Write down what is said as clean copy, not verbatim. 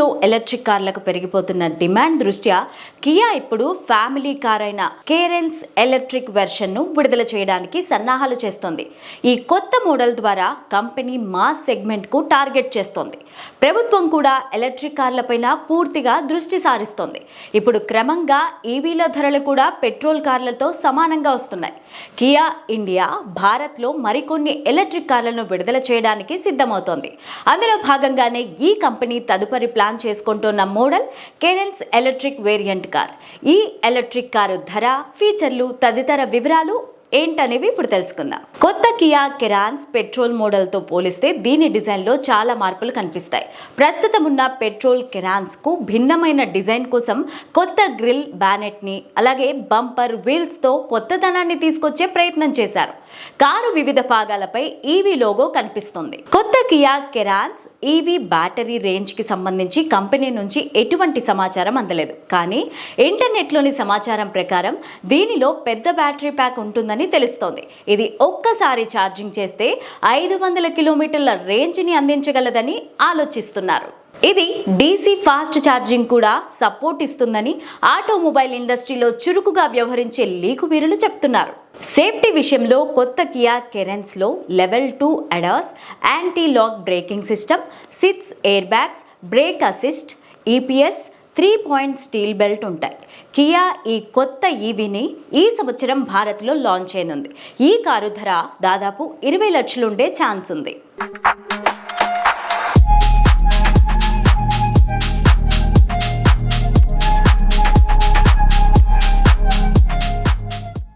దేశంలో ఎలక్ట్రిక్ కార్లకు పెరిగిపోతున్న డిమాండ్ దృష్ట్యా కియా ఇప్పుడు ఫ్యామిలీ కార్ అయిన కేరెన్స్ ఎలక్ట్రిక్ వెర్షన్ను విడుదల చేయడానికి సన్నాహాలు చేస్తోంది. ఈ కొత్త మోడల్ ద్వారా కంపెనీ మాస్ సెగ్మెంట్కు టార్గెట్ చేస్తోంది. ప్రభుత్వం కూడా ఎలక్ట్రిక్ కార్లపైన పూర్తిగా దృష్టి సారిస్తోంది. ఇప్పుడు క్రమంగా ఈవీల ధరలు కూడా పెట్రోల్ కార్లతో సమానంగా వస్తున్నాయి. కియా ఇండియా భారత్లో మరికొన్ని ఎలక్ట్రిక్ కార్లను విడుదల చేయడానికి సిద్ధమవుతోంది. అందులో భాగంగానే ఈ కంపెనీ తదుపరి ప్లాన్ చేసుకుంటున్న model Carens electric variant car. ఈ ఎలక్ట్రిక్ కారు ధర, ఫీచర్లు తదితర వివరాలు ఏంటనేవి ఇప్పుడు తెలుసుకుందాం. కొత్త కియా కెరాన్స్ పెట్రోల్ మోడల్తో పోలిస్తే దీని డిజైన్లో చాలా మార్పులు కనిపిస్తాయి. ప్రస్తుతం ఉన్న పెట్రోల్ కెరాన్స్కు భిన్నమైన డిజైన్ కోసం కొత్త గ్రిల్, బ్యానెట్ని అలాగే బంపర్, వీల్స్తో కొత్తదనాన్ని తీసుకొచ్చే ప్రయత్నం చేశారు. కారు వివిధ భాగాలపై ఈవీ లోగో కనిపిస్తుంది. కొత్త కియా కెరాన్స్ ఈవీ బ్యాటరీ రేంజ్కి సంబంధించి కంపెనీ నుంచి ఎటువంటి సమాచారం అందలేదు. కానీ ఇంటర్నెట్లోని సమాచారం ప్రకారం దీనిలో పెద్ద బ్యాటరీ ప్యాక్ ఉంటుందని తెలుస్తోంది. ఇది ఒక్కసారి ఛార్జింగ్ చేస్తే 500 కిలోమీటర్ల రేంజ్ని అందించగలదని ఆలోచిస్తున్నారు. ఇది డీసీ ఫాస్ట్ ఛార్జింగ్ కూడా సపోర్ట్ ఇస్తుందని ఆటోమొబైల్ ఇండస్ట్రీలో చురుకుగా వ్యవహరించే లీకువీరులు చెప్తున్నారు. సేఫ్టీ విషయంలో కొత్త కియా కెరెన్స్లో level 2 ADAS, anti lock braking system, 6 air bags, brake assist, EPS, 3-point steel belt ఉంటాయి. కియా ఈ కొత్త ఈవీని ఈ సంవత్సరం భారత్లో లాంచ్ చేయనుంది. ఈ కారు ధర దాదాపు 20 లక్షలుండే ఛాన్స్ ఉంది.